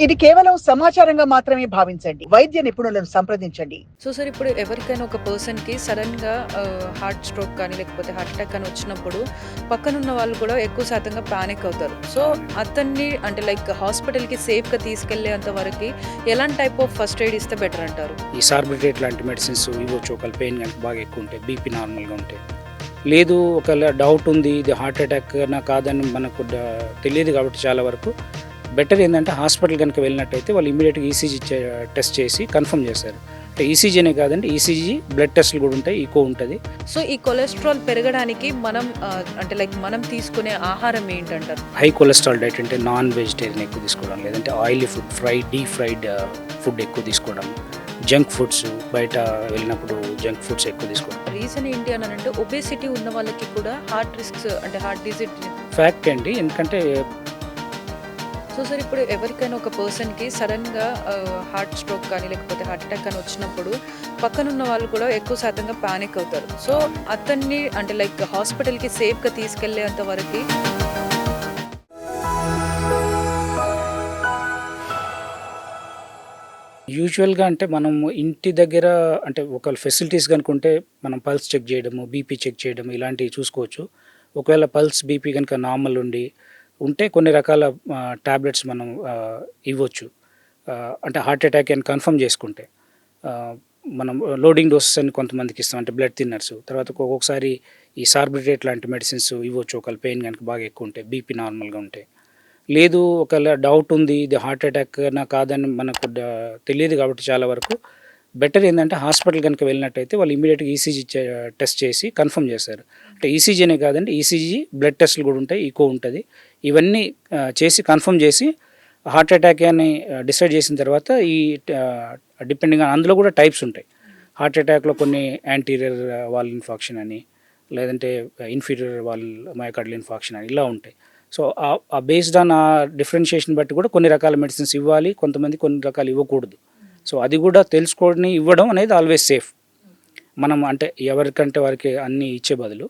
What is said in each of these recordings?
ఇది కేవలం సమాచారంగా మాత్రమే భావించండి. వైద్య నిపుణులను సంప్రదించండి. సో సార్ ఇప్పుడు ఎవరికైనా ఒక పర్సన్‌కి సడెన్‌గా హార్ట్ స్ట్రోక్ కానీ, లేకపోతే హార్ట్ అటాక్ అని వచ్చినప్పుడు పక్కనున్న వాళ్ళు కూడా ఎక్కువ శాతంగా పానిక్ అవుతారు. సో అతన్ని అంటే లైక్ హాస్పిటల్‌కి సేఫ్‌గా తీసుకెళ్ళేంత వరకి ఎలాంటి టైప్ ఆఫ్ ఫస్ట్ ఎయిడ్ ఇస్తే బెటర్ అంటారు? ఈ సార్బిట్రేట్ లాంటి మెడిసిన్స్ ఇవ్వచ్చు. ఒకవేళ పెయిన్ కనుక బాగా ఎక్కువ ఉంటే, బీపీ నార్మల్గా ఉంటే, లేదు ఒకవేళ డౌట్ ఉంది ఇది హార్ట్ అటాక్ నా కాదని మనకు తెలియదు కాబట్టి చాలా వరకు బెటర్ ఏంటంటే హాస్పిటల్ కనుక వెళ్ళినట్టయితే వాళ్ళు ఇమీడియట్గా ఈసీజీ టెస్ట్ చేసి కన్ఫర్మ్ చేస్తారు. అంటే ఈసీజీనే కాదండి, ఈసీజీ బ్లడ్ టెస్ట్లు కూడా ఉంటాయి, ఈకో ఉంటుంది. సో ఈ కొలెస్ట్రాల్ పెరగడానికి మనం అంటే లైక్ మనం తీసుకునే ఆహారం ఏంటంటారు? హై కొలెస్ట్రాల్ డైట్ అంటే నాన్ వెజిటేరియన్ ఎక్కువ తీసుకోవడం, లేదంటే oily food, deep fried food ఎక్కువ తీసుకోవడం, జంక్ ఫుడ్స్ బయట వెళ్ళినప్పుడు జంక్ ఫుడ్స్ ఎక్కువ తీసుకోవడం. రీజన్ ఏంటి అని అంటే ఒబేసిటీ ఉన్న వాళ్ళకి కూడా హార్ట్ రిస్క్స్ అంటే హార్ట్ డిసీజ్. ఫ్యాక్ట్ అండి, ఎందుకంటే సో సార్ ఇప్పుడు ఎవరికైనా ఒక పర్సన్‌కి సడెన్‌గా హార్ట్ స్ట్రోక్ కానీ, లేకపోతే హార్ట్ అటాక్ అని వచ్చినప్పుడు పక్కనున్న వాళ్ళు కూడా ఎక్కువ శాతంగా పానిక్ అవుతారు. సో అతన్ని అంటే లైక్ హాస్పిటల్‌కి సేఫ్‌గా తీసుకెళ్ళేంత వరకి యూజువల్గా అంటే మనం ఇంటి దగ్గర అంటే ఒకవేళ ఫెసిలిటీస్ కనుకుంటే మనం పల్స్ చెక్ చేయడము, బీపీ చెక్ చేయడం ఇలాంటివి చూసుకోవచ్చు. ఒకవేళ పల్స్ బీపీ కనుక నార్మల్ ఉంటే కొన్ని రకాల టాబ్లెట్స్ మనం ఇవ్వచ్చు. అంటే హార్ట్ అటాక్ అని కన్ఫర్మ్ చేసుకుంటే మనం లోడింగ్ డోసెస్ అని కొంతమందికి ఇస్తాం, అంటే బ్లడ్ థిన్నర్స్. తర్వాత ఒక్కొక్కసారి ఈ సార్బిట్రేట్ లాంటి మెడిసిన్స్ ఇవ్వచ్చు. ఒకవేళ పెయిన్ కనుక బాగా ఎక్కువ ఉంటే, బీపీ నార్మల్గా ఉంటే, లేదు ఒకవేళ డౌట్ ఉంది ఇది హార్ట్ అటాక్ నా కాదని మనకు తెలియదు కాబట్టి చాలా వరకు బెటర్ ఏంటంటే హాస్పిటల్ కనుక వెళ్ళినట్టయితే వాళ్ళు ఇమీడియట్గా ఈసీజీ టెస్ట్ చేసి కన్ఫర్మ్ చేస్తారు. అంటే ఈసీజీనే కాదండి, ఈసీజీ బ్లడ్ టెస్ట్లు కూడా ఉంటాయి, ఈకో ఉంటుంది. ఇవన్నీ చేసి కన్ఫర్మ్ చేసి హార్ట్ అటాక్ అని డిసైడ్ చేసిన తర్వాత ఈ డిపెండింగ్ అందులో కూడా టైప్స్ ఉంటాయి. హార్ట్ అటాక్లో కొన్ని యాంటీరియర్ వాల్ ఇన్ఫాక్షన్ అని, లేదంటే ఇన్ఫీరియర్ వాల్ మయోకార్డియల్ ఇన్ఫాక్షన్ అని ఇలా ఉంటాయి. సో ఆ బేస్డ్ ఆన్ ఆ డిఫరెన్షియేషన్ బట్టి కూడా కొన్ని రకాల మెడిసిన్స్ ఇవ్వాలి, కొంతమంది కొన్ని రకాలు ఇవ్వకూడదు. సో అది కూడా తెలుసుకొని ఇవ్వడం అనేది ఆల్వేస్ సేఫ్. మనం అంటే ఎవరికంటే వారికి అన్నీ ఇచ్చే బదులు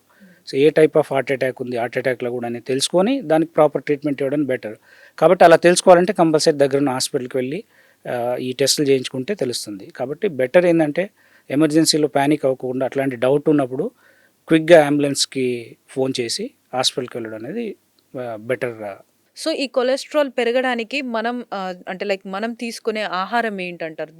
so A type of heart attack ఉంది, హార్ట్ అటాక్లో కూడా అనేది తెలుసుకొని దానికి ప్రాపర్ ట్రీట్మెంట్ ఇవ్వడం బెటర్. కాబట్టి అలా తెలుసుకోవాలంటే కంపల్సరీ దగ్గర ఉన్న హాస్పిటల్కి వెళ్ళి ఈ టెస్టులు చేయించుకుంటే తెలుస్తుంది. కాబట్టి బెటర్ ఏంటంటే ఎమర్జెన్సీలో ప్యానిక్ అవ్వకుండా అట్లాంటి డౌట్ ఉన్నప్పుడు క్విక్గా అంబులెన్స్కి ఫోన్ చేసి హాస్పిటల్కి వెళ్ళడం అనేది బెటర్. సో ఈ కొలెస్ట్రాల్ పెరగడానికి మనం అంటే లైక్ మనం తీసుకునే ఆహారం ఏంటంటారు?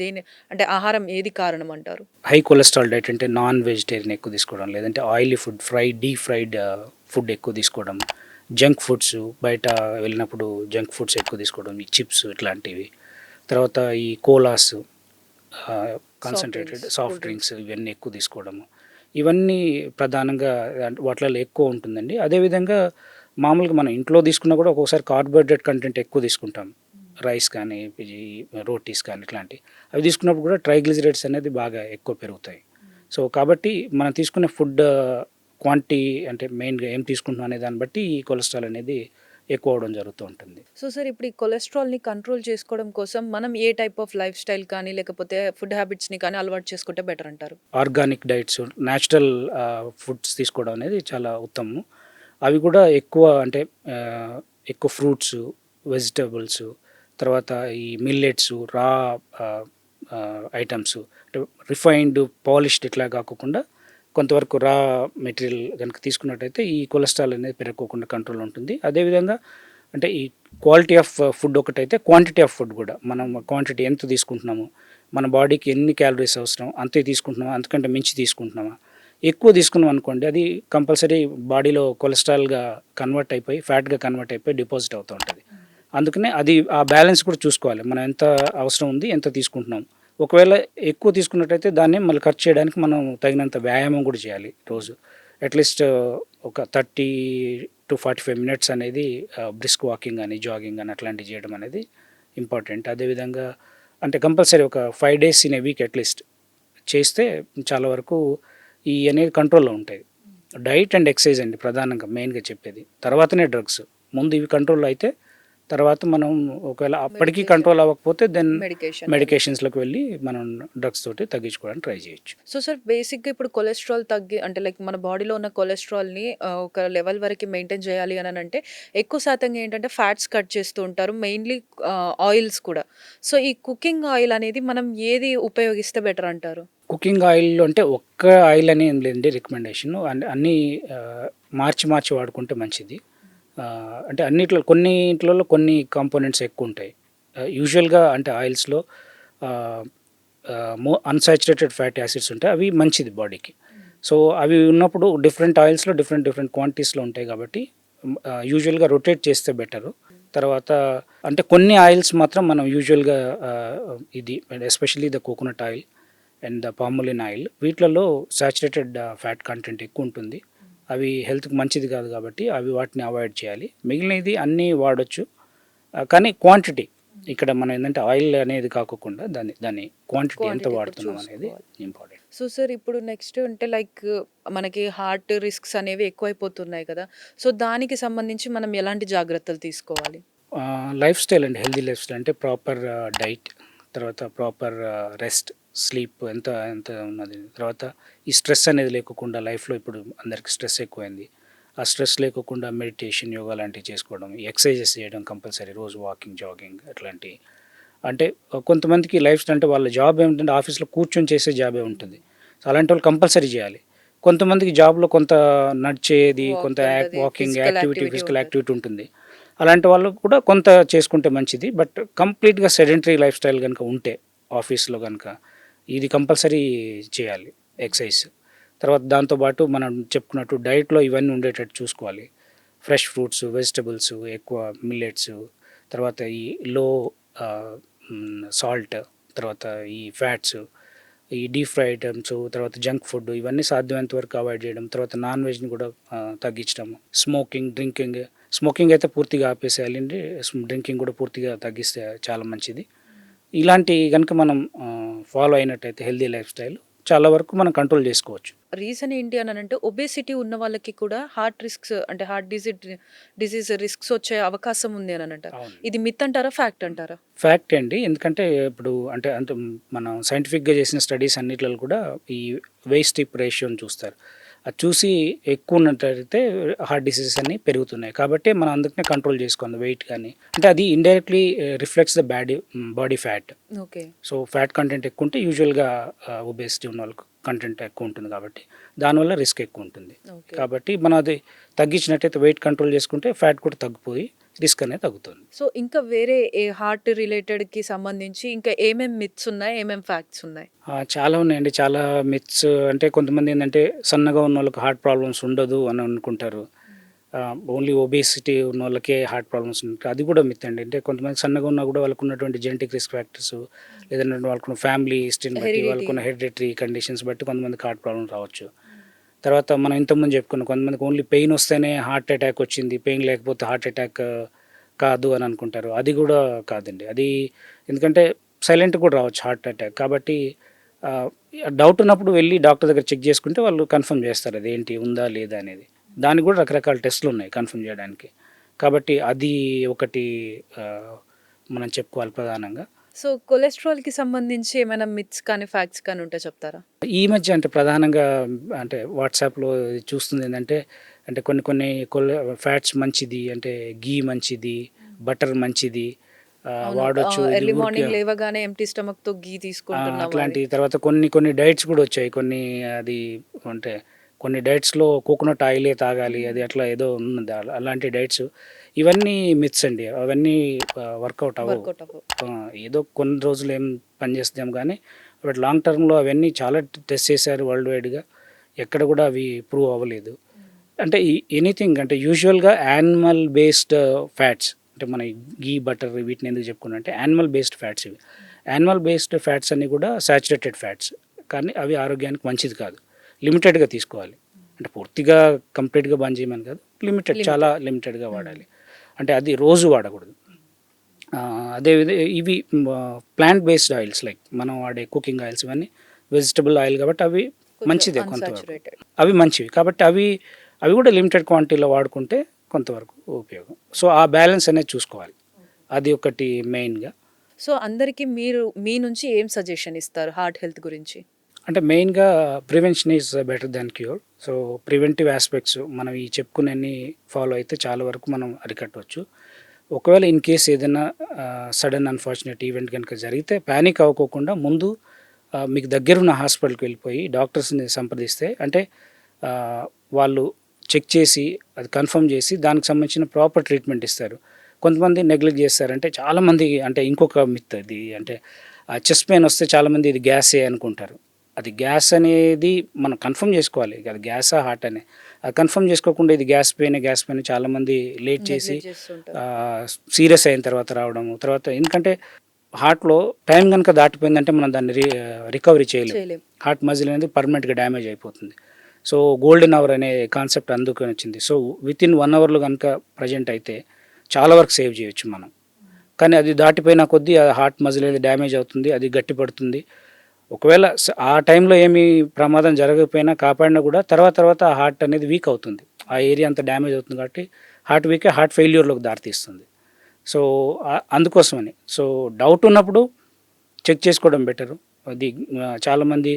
అంటే ఆహారం ఏది కారణం అంటారు? హై కొలెస్ట్రాల్ డైట్ అంటే నాన్ వెజిటేరియన్ ఎక్కువ తీసుకోవడం, లేదంటే oily food, deep fried food ఎక్కువ తీసుకోవడం, జంక్ ఫుడ్స్ బయట వెళ్ళినప్పుడు జంక్ ఫుడ్స్ ఎక్కువ తీసుకోవడం, ఈ చిప్స్ ఇట్లాంటివి, తర్వాత ఈ కోలాస్, కాన్సన్ట్రేటెడ్ సాఫ్ట్ డ్రింక్స్ ఇవన్నీ ఎక్కువ తీసుకోవడము, ఇవన్నీ ప్రధానంగా వాటిలో ఎక్కువ ఉంటుందండి. అదేవిధంగా మామూలుగా మనం ఇంట్లో తీసుకున్నా కూడా ఒక్కొక్కసారి కార్బోహైడ్రేట్ కంటెంట్ ఎక్కువ తీసుకుంటాం, రైస్ కానీ రోటీస్ కానీ ఇట్లాంటివి. అవి తీసుకున్నప్పుడు కూడా ట్రైగ్లిజరైడ్స్ అనేది బాగా ఎక్కువ పెరుగుతాయి. సో కాబట్టి మనం తీసుకునే ఫుడ్ క్వాంటిటీ అంటే మెయిన్గా ఏం తీసుకుంటున్నాం అనే దాన్ని బట్టి ఈ కొలెస్ట్రాల్ అనేది ఎక్కువ అవడం జరుగుతూ ఉంటుంది. సో సార్ ఇప్పుడు ఈ కొలెస్ట్రాల్ని కంట్రోల్ చేసుకోవడం కోసం మనం ఏ టైప్ ఆఫ్ లైఫ్ స్టైల్ కానీ, లేకపోతే ఫుడ్ హ్యాబిట్స్ని కానీ అలవాటు చేసుకుంటే బెటర్ అంటారు? ఆర్గానిక్ డైట్స్, న్యాచురల్ ఫుడ్స్ తీసుకోవడం అనేది చాలా ఉత్తమం. అవి కూడా ఎక్కువ అంటే ఎక్కువ ఫ్రూట్స్, వెజిటబుల్స్, తర్వాత ఈ మిల్లెట్స్, రా ఐటమ్స్, అంటే రిఫైన్డ్ పాలిష్డ్ ఇట్లా కాకుండా కొంతవరకు రా మెటీరియల్ కనుక తీసుకున్నట్టయితే ఈ కొలెస్ట్రాల్ అనేది పెరగకుండా కంట్రోల్ ఉంటుంది. అదేవిధంగా అంటే ఈ క్వాలిటీ ఆఫ్ ఫుడ్ ఒకటైతే క్వాంటిటీ ఆఫ్ ఫుడ్ కూడా మనం క్వాంటిటీ ఎంత తీసుకుంటున్నాము, మన బాడీకి ఎన్ని క్యాలరీస్ అవసరం అంతే తీసుకుంటున్నామా, అంతకంటే మించి తీసుకుంటున్నామా, ఎక్కువ తీసుకున్నాం అనుకోండి అది కంపల్సరీ బాడీలో కొలెస్ట్రాల్గా కన్వర్ట్ అయిపోయి ఫ్యాట్గా కన్వర్ట్ అయిపోయి డిపాజిట్ అవుతూ ఉంటుంది. అందుకనే అది ఆ బ్యాలెన్స్ కూడా చూసుకోవాలి, మనం ఎంత అవసరం ఉంది, ఎంత తీసుకుంటున్నాం. ఒకవేళ ఎక్కువ తీసుకున్నట్టయితే దాన్ని మళ్ళీ ఖర్చు చేయడానికి మనం తగినంత వ్యాయామం కూడా చేయాలి రోజు. అట్లీస్ట్ ఒక 30 to 45 minutes అనేది బ్రిస్క్ వాకింగ్ కానీ జాగింగ్ కానీ అట్లాంటివి చేయడం అనేది ఇంపార్టెంట్. అదేవిధంగా అంటే కంపల్సరీ ఒక 5 days in a week at least చేస్తే చాలా వరకు ఈ అనేది కంట్రోల్లో ఉంటాయి. డైట్ అండ్ ఎక్సర్సైజ్ అండి ప్రధానంగా మెయిన్గా చెప్పేది, తర్వాతనే డ్రగ్స్. ముందు ఇవి కంట్రోల్లో అయితే తర్వాత మనం ఒకవేళ అప్పటికీ Medication. కంట్రోల్ అవ్వకపోతే దెన్ మెడికేషన్. మెడికేషన్స్లోకి వెళ్ళి మనం డ్రగ్స్ తోటి తగ్గించుకోవడానికి ట్రై చేయొచ్చు. సో సార్ బేసిక్గా ఇప్పుడు కొలెస్ట్రాల్ తగ్గి అంటే లైక్ మన బాడీలో ఉన్న కొలెస్ట్రాల్ని ఒక లెవెల్ వరకు మెయింటైన్ చేయాలి అని అంటే ఎక్కువ శాతంగా ఏంటంటే ఫ్యాట్స్ కట్ చేస్తూ ఉంటారు, మెయిన్లీ ఆయిల్స్ కూడా. సో ఈ కుకింగ్ ఆయిల్ అనేది మనం ఏది ఉపయోగిస్తే బెటర్ అంటారు? కుకింగ్ ఆయిల్ అంటే ఒక్క ఆయిల్ అని ఏం లేదండి రికమెండేషన్, అన్నీ మార్చి వాడుకుంటే మంచిది. అంటే కొన్నింటిలో కొన్ని కాంపోనెంట్స్ ఎక్కువ ఉంటాయి. యూజువల్గా అంటే ఆయిల్స్లో అన్సాచురేటెడ్ ఫ్యాటీ యాసిడ్స్ ఉంటాయి, అవి మంచిది బాడీకి. సో అవి ఉన్నప్పుడు డిఫరెంట్ ఆయిల్స్లో డిఫరెంట్ క్వాంటిటీస్లో ఉంటాయి కాబట్టి యూజువల్గా రొటేట్ చేస్తే బెటరు. తర్వాత అంటే కొన్ని ఆయిల్స్ మాత్రం మనం యూజువల్గా ఇది especially the coconut oil and the palmolein oil, వీటిలలో సాచురేటెడ్ ఫ్యాట్ కంటెంట్ ఎక్కువ ఉంటుంది, అవి హెల్త్కి మంచిది కాదు కాబట్టి వాటిని అవాయిడ్ చేయాలి. మిగిలినది అన్నీ వాడచ్చు, కానీ క్వాంటిటీ ఇక్కడ మనం ఏంటంటే ఆయిల్ అనేది కాకుండా దాని క్వాంటిటీ ఎంత Quantity వాడుతున్నాం కూడా అనేది చూసుకోవాలి. ఇంపార్టెంట్. సో సార్ ఇప్పుడు నెక్స్ట్ అంటే లైక్ మనకి హార్ట్ రిస్క్స్ అనేవి ఎక్కువైపోతున్నాయి కదా, సో దానికి సంబంధించి మనం ఎలాంటి జాగ్రత్తలు తీసుకోవాలి? లైఫ్ స్టైల్ అండి, హెల్దీ లైఫ్ స్టైల్ అంటే ప్రాపర్ డైట్, తర్వాత ప్రాపర్ రెస్ట్, స్లీప్ ఎంత ఎంత ఉన్నది, తర్వాత ఈ స్ట్రెస్ అనేది లేకుండా లైఫ్లో ఇప్పుడు అందరికి స్ట్రెస్ ఎక్కువైంది, ఆ స్ట్రెస్ లేకుండా మెడిటేషన్, యోగా లాంటివి చేసుకోవడం, ఎక్సర్సైజెస్ చేయడం కంపల్సరీ, రోజు వాకింగ్, జాగింగ్ అట్లాంటివి. అంటే కొంతమందికి లైఫ్ స్టైల్ అంటే వాళ్ళ జాబ్ ఏమిటంటే ఆఫీస్లో కూర్చొని చేసే జాబే ఉంటుంది, సో అలాంటి వాళ్ళు కంపల్సరీ చేయాలి. కొంతమందికి జాబ్లో కొంత నడిచేది, కొంత వాకింగ్ యాక్టివిటీ, ఫిజికల్ యాక్టివిటీ ఉంటుంది, అలాంటి వాళ్ళు కూడా కొంత చేసుకుంటే మంచిది. బట్ కంప్లీట్గా సెడెంటరీ లైఫ్ స్టైల్ కనుక ఉంటే ఆఫీస్లో కనుక ఇది కంపల్సరీ చేయాలి ఎక్సర్సైజ్. తర్వాత దాంతోపాటు మనం చెప్పుకున్నట్టు డైట్లో ఇవన్నీ ఉండేటట్టు చూసుకోవాలి. ఫ్రెష్ ఫ్రూట్స్, వెజిటబుల్స్, ఎక్కువ మిల్లెట్స్, తర్వాత ఈ లో సాల్ట్, తర్వాత ఈ ఫ్యాట్స్, ఈ డీప్ ఫ్రై ఐటమ్స్, తర్వాత జంక్ ఫుడ్, ఇవన్నీ సాధ్యమైనంత వరకు అవాయిడ్ చేయడం. తర్వాత నాన్ వెజ్ని కూడా తగ్గించడం. స్మోకింగ్ అయితే పూర్తిగా ఆపేసేయాలండి, డ్రింకింగ్ కూడా పూర్తిగా తగ్గిస్తే చాలా మంచిది. ఇలాంటి కనుక మనం ఫాలో అయినట్టయితే హెల్దీ లైఫ్ స్టైల్ చాలా వరకు మనం కంట్రోల్ చేసుకోవచ్చు. రీజన్ ఏంటి అని అంటే ఒబేసిటీ ఉన్న వాళ్ళకి కూడా హార్ట్ రిస్క్స్ అంటే హార్ట్ డిసీజ్ రిస్క్స్ వచ్చే అవకాశం ఉంది అని అంటారు. అవును. ఇది మిత్ అంటారా, ఫ్యాక్ట్ అంటారా? ఫ్యాక్ట్ అండి, ఎందుకంటే ఇప్పుడు అంటే మనం సైంటిఫిక్గా చేసిన స్టడీస్ అన్నిట్లలో కూడా ఈ వేస్ట్ టిప్ రేషియోని చూస్తారు, అది చూసి ఎక్కువ ఉన్నట్టయితే హార్ట్ డిసీజెస్ అన్నీ పెరుగుతున్నాయి. కాబట్టి మనం అందుకనే కంట్రోల్ చేసుకోండి వెయిట్ కానీ, అంటే అది indirectly reflects the body fat. Okay. So fat content ఎక్కువ ఉంటే యూజువల్గా ఒబేసిటీ ఉన్న వాళ్ళకి కంటెంట్ ఎక్కువ ఉంటుంది కాబట్టి దానివల్ల రిస్క్ ఎక్కువ ఉంటుంది. ఓకే. కాబట్టి మనం అది తగ్గించినట్టయితే, వెయిట్ కంట్రోల్ చేసుకుంటే ఫ్యాట్ కూడా తగ్గిపోయి రిస్క్ అనేది తగ్గుతుంది. సో ఇంకా వేరే హార్ట్ రిలేటెడ్కి సంబంధించి ఇంకా ఏమేమి మిత్స్ ఉన్నాయి, ఏమేమి ఫ్యాక్ట్స్ ఉన్నాయి? చాలా ఉన్నాయండి, చాలా మిత్స్. అంటే కొంతమంది ఏంటంటే సన్నగా ఉన్న వాళ్ళకి హార్ట్ ప్రాబ్లమ్స్ ఉండదు అని అనుకుంటారు, ఓన్లీ ఒబేసిటీ ఉన్న వాళ్ళకే హార్ట్ ప్రాబ్లమ్స్ ఉంటాయి, అది కూడా మిత్ అండి. అంటే కొంతమంది సన్నగా ఉన్నా కూడా వాళ్ళకు ఉన్నటువంటి జెనెటిక్ రిస్క్ ఫ్యాక్టర్స్, లేదంటే వాళ్ళకున్న ఫ్యామిలీ హిస్టరీని బట్టి, వాళ్ళకున్న హెరిడిటరీ కండిషన్స్ బట్టి కొంతమందికి హార్ట్ ప్రాబ్లమ్ రావచ్చు. తర్వాత మనం ఇంతకుముందు చెప్పుకున్నాం, కొంతమందికి ఓన్లీ పెయిన్ వస్తేనే హార్ట్ అటాక్ వచ్చింది, పెయిన్ లేకపోతే హార్ట్ అటాక్ కాదు అని అనుకుంటారు, అది కూడా కాదండి. అది ఎందుకంటే సైలెంట్ కూడా రావచ్చు హార్ట్ అటాక్. కాబట్టి డౌట్ ఉన్నప్పుడు వెళ్ళి డాక్టర్ దగ్గర చెక్ చేసుకుంటే వాళ్ళు కన్ఫర్మ్ చేస్తారు అది ఏంటి, ఉందా లేదా అనేది. దానికి కూడా రకరకాల టెస్టులు ఉన్నాయి కన్ఫర్మ్ చేయడానికి. కాబట్టి అది ఒకటి మనం చెప్పుకోవాలి ప్రధానంగా. సో కొలెస్ట్రాల్కి సంబంధించి ఏమైనా మిత్స్ కానీ ఫ్యాక్ట్స్ కానీ ఉంటే చెప్తారా? ఈ మధ్య అంటే ప్రధానంగా అంటే వాట్సాప్లో చూస్తుంది ఏంటంటే, అంటే కొన్ని ఫ్యాట్స్ మంచిది, అంటే గీ మంచిది, బటర్ మంచిది, వాడొచ్చు, ఎర్లీ మార్నింగ్ లేవగానే ఎంటీ స్టమక్ తో గీ తీసుకుంటున్నాం అట్లాంటి. తర్వాత కొన్ని డైట్స్ కూడా వచ్చాయి, అది అంటే కొన్ని డైట్స్లో కోకోనట్ ఆయిలే తాగాలి, అది అట్లా ఏదో ఉన్నది, అలాంటి డైట్స్. ఇవన్నీ మిత్స్ అండి, అవన్నీ వర్కౌట్ అవ్వవు. ఏదో కొన్ని రోజులు ఏం పనిచేస్తాం కానీ బట్ లాంగ్ టర్మ్లో అవన్నీ చాలా టెస్ట్ చేశారు వరల్డ్ వైడ్గా, ఎక్కడ కూడా అవి ప్రూవ్ అవ్వలేదు. అంటే ఎనీథింగ్ అంటే యూజువల్గా యానిమల్ బేస్డ్ ఫ్యాట్స్, అంటే మన గీ, బటర్, వీటిని ఎందుకు చెప్పుకున్నా అంటే యానిమల్ బేస్డ్ ఫ్యాట్స్. ఇవి యానిమల్ బేస్డ్ ఫ్యాట్స్ అన్నీ కూడా సాచురేటెడ్ ఫ్యాట్స్, కానీ అవి ఆరోగ్యానికి మంచిది కాదు, లిమిటెడ్గా తీసుకోవాలి. అంటే పూర్తిగా కంప్లీట్గా బంద్ చేయమని కాదు, చాలా లిమిటెడ్గా వాడాలి. అంటే అది రోజు వాడకూడదు. అదేవిధంగా ఇవి ప్లాంట్ బేస్డ్ ఆయిల్స్, లైక్ మనం వాడే కుకింగ్ ఆయిల్స్, ఇవన్నీ వెజిటబుల్ ఆయిల్ కాబట్టి అవి మంచిదే కొంతవరకు, అవి మంచివి. కాబట్టి అవి కూడా లిమిటెడ్ క్వాంటిటీలో వాడుకుంటే కొంతవరకు ఉపయోగం. సో ఆ బ్యాలెన్స్ అనేది చూసుకోవాలి. అది ఒకటి మెయిన్గా. సో అందరికీ మీరు మీ నుంచి ఏం సజెషన్ ఇస్తారు హార్ట్ హెల్త్ గురించి? అంటే మెయిన్గా prevention is better than cure. So preventive aspects మనం ఈ చెప్పుకునే ఫాలో అయితే చాలా వరకు మనం అరికట్టవచ్చు. ఒకవేళ ఇన్ కేస్ ఏదైనా సడన్ అన్ఫార్చునేట్ ఈవెంట్ కనుక జరిగితే ప్యానిక్ అవ్వకోకుండా ముందు మీకు దగ్గరున్న హాస్పిటల్కి వెళ్ళిపోయి డాక్టర్స్ని సంప్రదిస్తే అంటే వాళ్ళు చెక్ చేసి అది కన్ఫర్మ్ చేసి దానికి సంబంధించిన ప్రాపర్ ట్రీట్మెంట్ ఇస్తారు. కొంతమంది నెగ్లెక్ట్ చేస్తారంటే చాలామంది అంటే ఇంకొక మిత్ అది అంటే చెస్ట్ పెయిన్ వస్తే చాలామంది ఇది గ్యాసే అనుకుంటారు. అది గ్యాస్ అనేది మనం కన్ఫర్మ్ చేసుకోవాలి, అది గ్యాసా హార్ట్ అని. అది కన్ఫర్మ్ చేసుకోకుండా ఇది గ్యాస్ పెయిన్ చాలామంది లేట్ చేసి సీరియస్ అయిన తర్వాత రావడము. తర్వాత ఎందుకంటే హార్ట్లో టైం కనుక దాటిపోయిందంటే మనం దాన్ని రికవరీ చేయలేము. హార్ట్ మజిల్ అనేది పర్మనెంట్గా డ్యామేజ్ అయిపోతుంది. సో గోల్డెన్ అవర్ అనే కాన్సెప్ట్ అందుకని వచ్చింది. సో విత్ ఇన్ 1 అవర్లో కనుక ప్రజెంట్ అయితే చాలా వరకు సేవ్ చేయొచ్చు మనం. కానీ అది దాటిపోయిన కొద్దీ ఆ హార్ట్ మజిల్ అనేది డ్యామేజ్ అవుతుంది, అది గట్టిపడుతుంది. ఒకవేళ ఆ టైంలో ఏమీ ప్రమాదం జరగకపోయినా కాపాడినా కూడా తర్వాత ఆ హార్ట్ అనేది వీక్ అవుతుంది, ఆ ఏరియా అంతా డ్యామేజ్ అవుతుంది. కాబట్టి హార్ట్ వీక్ హార్ట్ ఫెయిల్యూర్లోకి దారితీస్తుంది. సో అందుకోసమని సో డౌట్ ఉన్నప్పుడు చెక్ చేసుకోవడం బెటరు. అది చాలామంది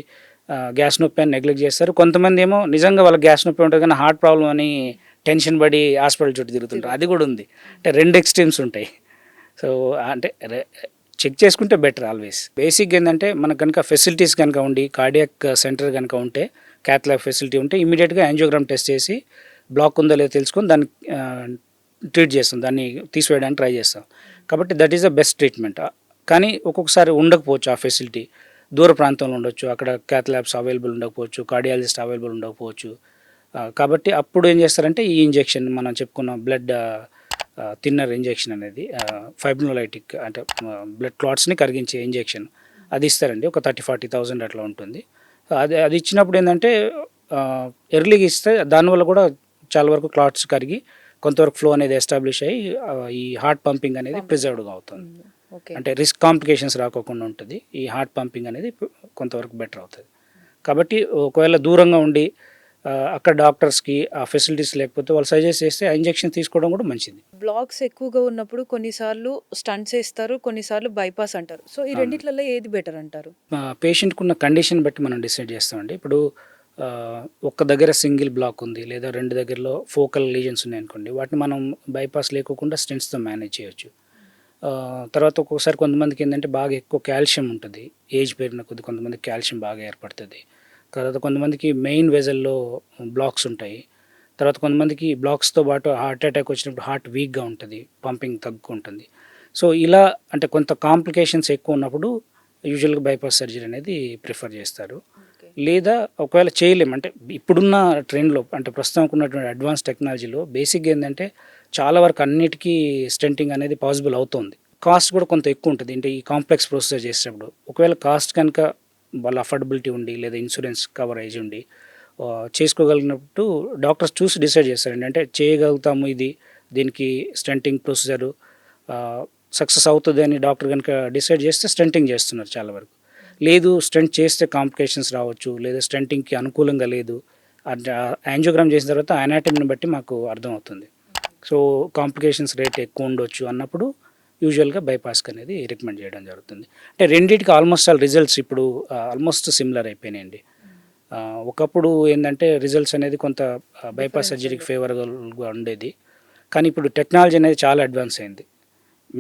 గ్యాస్ నొప్పి అని నెగ్లెక్ట్ చేస్తారు. కొంతమంది ఏమో నిజంగా వాళ్ళకి గ్యాస్ నొప్పి ఉంటుంది కానీ హార్ట్ ప్రాబ్లం అని టెన్షన్ పడి హాస్పిటల్ చుట్టూ తిరుగుతుంటారు. అది కూడా ఉంది. అంటే 2 ఎక్స్ట్రీమ్స్ ఉంటాయి. సో అంటే చెక్ చేసుకుంటే బెటర్ ఆల్వేస్. బేసిక్గా ఏంటంటే మనకు కనుక ఫెసిలిటీస్ కనుక ఉండి కార్డియాక్ సెంటర్ కనుక ఉంటే క్యాత్ ల్యాబ్ ఫెసిలిటీ ఉంటే ఇమీడియట్గా యాంజియోగ్రామ్ టెస్ట్ చేసి బ్లాక్ ఉందో లేదో తెలుసుకొని దాన్ని ట్రీట్ చేస్తాం, దాన్ని తీసివేయడానికి ట్రై చేస్తాం. కాబట్టి that is the best treatment. కానీ ఒక్కొక్కసారి ఉండకపోవచ్చు ఆ ఫెసిలిటీ, దూర ప్రాంతంలో ఉండొచ్చు, అక్కడ క్యాత్ ల్యాబ్స్ అవైలబుల్ ఉండకపోవచ్చు, కార్డియాలజిస్ట్ అవైలబుల్ ఉండకపోవచ్చు. కాబట్టి అప్పుడు ఏం చేస్తారంటే ఈ ఇంజెక్షన్ మనం చెప్పుకున్న బ్లడ్ థిన్నర్ ఇంజెక్షన్ అనేది ఫైబ్రోలైటిక్ అంటే బ్లడ్ క్లాట్స్ని కరిగించే ఇంజెక్షన్ అది ఇస్తారండి. ఒక 30,000-40,000 అట్లా ఉంటుంది. అది ఇచ్చినప్పుడు ఏంటంటే ఎర్లీగా ఇస్తే దానివల్ల కూడా చాలా వరకు క్లాట్స్ కరిగి కొంతవరకు ఫ్లో అనేది ఎస్టాబ్లిష్ అయ్యి ఈ హార్ట్ పంపింగ్ అనేది ప్రిజర్వ్డ్గా అవుతుంది. అంటే రిస్క్ కాంప్లికేషన్స్ రాకోకుండా ఉంటుంది. ఈ హార్ట్ పంపింగ్ అనేది కొంతవరకు బెటర్ అవుతుంది. కాబట్టి ఒకవేళ దూరంగా ఉండి అక్కడ డాక్టర్స్కి ఆ ఫెసిలిటీస్ లేకపోతే వాళ్ళు సజెస్ట్ చేస్తే ఆ ఇంజెక్షన్ తీసుకోవడం కూడా మంచిది. బ్లాక్స్ ఎక్కువగా ఉన్నప్పుడు కొన్నిసార్లు స్టంట్స్ వేస్తారు, కొన్నిసార్లు బైపాస్ అంటారు. సో ఈ రెండిట్లలో ఏది బెటర్ అంటారు? పేషెంట్కి ఉన్న కండిషన్ బట్టి మనం డిసైడ్ చేస్తామండి. ఇప్పుడు ఒక్క దగ్గర సింగిల్ బ్లాక్ ఉంది లేదా 2 దగ్గరలో ఫోకల్ లీజన్స్ ఉన్నాయనుకోండి, వాటిని మనం బైపాస్ లేకోకుండా స్టెంట్స్తో మేనేజ్ చేయొచ్చు. తర్వాత ఒక్కొక్కసారి కొంతమందికి ఏంటంటే బాగా ఎక్కువ కాల్షియం ఉంటుంది, ఏజ్ పెరిగిన కొద్ది కొంతమందికి కాల్షియం బాగా ఏర్పడుతుంది. తర్వాత కొంతమందికి మెయిన్ వెజల్లో బ్లాక్స్ ఉంటాయి. తర్వాత కొంతమందికి బ్లాక్స్తో పాటు హార్ట్ అటాక్ వచ్చినప్పుడు హార్ట్ వీక్గా ఉంటుంది, పంపింగ్ తగ్గుకుంటుంది. సో ఇలా అంటే కొంత కాంప్లికేషన్స్ ఎక్కువ ఉన్నప్పుడు యూజువల్గా బైపాస్ సర్జరీ అనేది ప్రిఫర్ చేస్తారు. లేదా ఒకవేళ చేయలేము అంటే ఇప్పుడున్న ట్రెండ్లో అంటే ప్రస్తుతం ఉన్నటువంటి అడ్వాన్స్ టెక్నాలజీలో బేసిక్గా ఏంటంటే చాలా వరకు అన్నిటికీ స్టెంటింగ్ అనేది పాసిబుల్ అవుతుంది. కాస్ట్ కూడా కొంత ఎక్కువ ఉంటుంది అంటే ఈ కాంప్లెక్స్ ప్రొసీజర్ చేసేటప్పుడు. ఒకవేళ కాస్ట్ కనుక వాళ్ళ అఫోర్డబిలిటీ ఉండి లేదా ఇన్సూరెన్స్ కవరేజ్ ఉండి చేసుకోగలిగినప్పుడు డాక్టర్స్ చూసి డిసైడ్ చేస్తారండి. అంటే చేయగలుగుతాము దీనికి స్టెంటింగ్ ప్రొసీజరు సక్సెస్ అవుతుంది అని డాక్టర్ కనుక డిసైడ్ చేస్తే స్టెంటింగ్ చేస్తున్నారు చాలా వరకు. లేదు స్టెంట్ చేస్తే కాంప్లికేషన్స్ రావచ్చు లేదా స్టెంటింగ్కి అనుకూలంగా లేదు అంటే యాంజియోగ్రామ్ చేసిన తర్వాత అనాటమీని బట్టి మాకు అర్థమవుతుంది. సో కాంప్లికేషన్స్ రేట్ ఎక్కువ ఉండొచ్చు అన్నప్పుడు యూజువల్గా బైపాస్కి అనేది రికమెండ్ చేయడం జరుగుతుంది. అంటే రెండింటికి ఆల్మోస్ట్ ఆల్ రిజల్ట్స్ ఇప్పుడు ఆల్మోస్ట్ సిమిలర్ అయిపోయినాయండి. ఒకప్పుడు ఏంటంటే రిజల్ట్స్ అనేది కొంత బైపాస్ సర్జరీకి ఫేవర్గా ఉండేది. కానీ ఇప్పుడు టెక్నాలజీ అనేది చాలా అడ్వాన్స్ అయింది.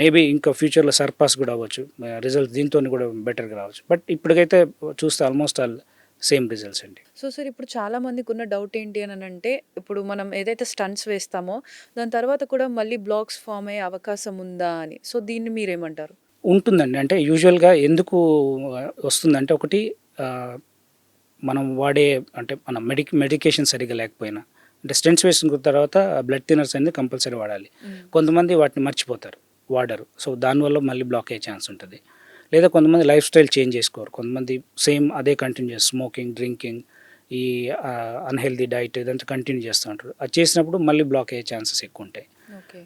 మేబీ ఇంకా ఫ్యూచర్లో సర్పాస్ కూడా అవ్వచ్చు, రిజల్ట్స్ దీంతో కూడా బెటర్గా రావచ్చు. బట్ ఇప్పటికైతే చూస్తే ఆల్మోస్ట్ ఆల్ సేమ్ రిజల్ట్స్ అండి. సో సార్ ఇప్పుడు చాలా మందికి ఉన్న డౌట్ ఏంటి అని అంటే ఇప్పుడు మనం ఏదైతే స్టంట్స్ వేస్తామో దాని తర్వాత కూడా మళ్ళీ బ్లాక్స్ ఫామ్ అయ్యే అవకాశం ఉందా అని. సో దీన్ని మీరేమంటారు? ఉంటుందండి. అంటే యూజువల్గా ఎందుకు వస్తుందంటే ఒకటి మనం వాడే అంటే మన మెడికేషన్ సరిగ్గా లేకపోయినా అంటే స్టెంట్స్ వేసిన తర్వాత బ్లడ్ థిన్నర్స్ అనేది కంపల్సరీ వాడాలి. కొంతమంది వాటిని మర్చిపోతారు, వాడరు. సో దానివల్ల మళ్ళీ బ్లాక్ అయ్యే ఛాన్స్ ఉంటుంది. లేదా కొంతమంది లైఫ్ స్టైల్ చేంజ్ చేసుకోరు, కొంతమంది సేమ్ అదే కంటిన్యూ చేస్తారు, స్మోకింగ్, డ్రింకింగ్, ఈ అన్హెల్దీ డైట్ ఇదంతా కంటిన్యూ చేస్తూ ఉంటారు. అది చేసినప్పుడు మళ్ళీ బ్లాక్ అయ్యే ఛాన్సెస్ ఎక్కువ ఉంటాయి.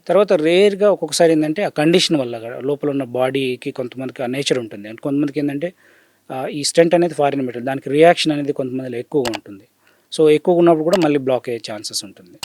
తర్వాత రేర్గా ఒక్కొక్కసారి ఏంటంటే ఆ కండిషన్ వల్ల లోపల ఉన్న బాడీకి కొంతమందికి ఆ నేచర్ ఉంటుంది. అంటే కొంతమందికి ఏంటంటే ఈ స్టెంట్ అనేది ఫారిన్ మెటీరియల్, దానికి రియాక్షన్ అనేది కొంతమందిలో ఎక్కువగా ఉంటుంది. సో ఎక్కువగా ఉన్నప్పుడు కూడా మళ్ళీ బ్లాక్ అయ్యే ఛాన్సెస్ ఉంటుంది.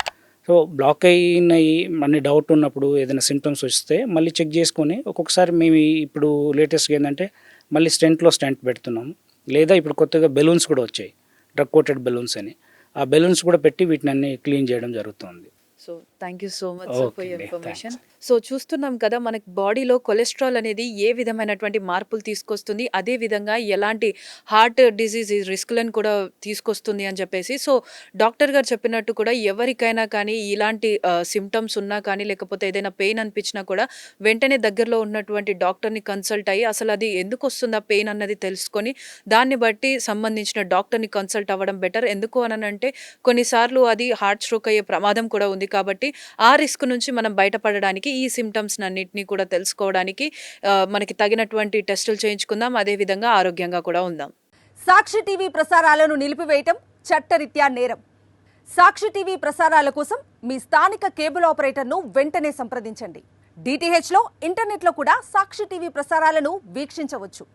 సో బ్లాక్ అయినాయి అన్ని డౌట్ ఉన్నప్పుడు ఏదైనా సిమ్టమ్స్ వస్తే మళ్ళీ చెక్ చేసుకొని ఒక్కొక్కసారి మేము ఇప్పుడు లేటెస్ట్గా ఏంటంటే మళ్ళీ స్టెంట్ పెడుతున్నాము, లేదా ఇప్పుడు కొత్తగా బెలూన్స్ కూడా వచ్చాయి, డ్రగ్ కోటెడ్ బెలూన్స్ అని. ఆ బెలూన్స్ కూడా పెట్టి వీటిని అన్ని క్లీన్ చేయడం జరుగుతుంది. So thank you so much Okay for your అండి, ఇన్ఫర్మేషన్. సో చూస్తున్నాం కదా మనకి బాడీలో కొలెస్ట్రాల్ అనేది ఏ విధమైనటువంటి మార్పులు తీసుకొస్తుంది, అదే విధంగా ఎలాంటి హార్ట్ డిసీజ్ రిస్క్లను కూడా తీసుకొస్తుంది అని చెప్పేసి. సో డాక్టర్ గారు చెప్పినట్టు కూడా ఎవరికైనా కానీ ఇలాంటి సిమ్టమ్స్ ఉన్నా కానీ లేకపోతే ఏదైనా పెయిన్ అనిపించినా కూడా వెంటనే దగ్గరలో ఉన్నటువంటి డాక్టర్ని కన్సల్ట్ అయ్యి అసలు అది ఎందుకు వస్తుంది ఆ పెయిన్ అన్నది తెలుసుకొని దాన్ని బట్టి సంబంధించిన డాక్టర్ని కన్సల్ట్ అవ్వడం బెటర్. ఎందుకు అనంటే కొన్నిసార్లు అది హార్ట్ స్ట్రోక్ అయ్యే ప్రమాదం కూడా ఉంది కాబట్టి ఆ రిస్క్ నుంచి మనం బయటపడడానికి ఈ సిమ్టమ్స్ అన్నిటిని కూడా తెలుసుకోవడానికి మనకి తగినటువంటి టెస్టులు చేయించుకుందాం, అదేవిధంగా ఆరోగ్యంగా కూడా ఉందాం. సాక్షి టీవీ ప్రసారాలను నిలిపివేయటం చట్టరీత్యా నేరం. సాక్షి టీవీ ప్రసారాల కోసం మీ స్థానిక కేబుల్ ఆపరేటర్ను వెంటనే సంప్రదించండి. DTHలో ఇంటర్నెట్లో కూడా సాక్షి టీవీ ప్రసారాలను వీక్షించవచ్చు.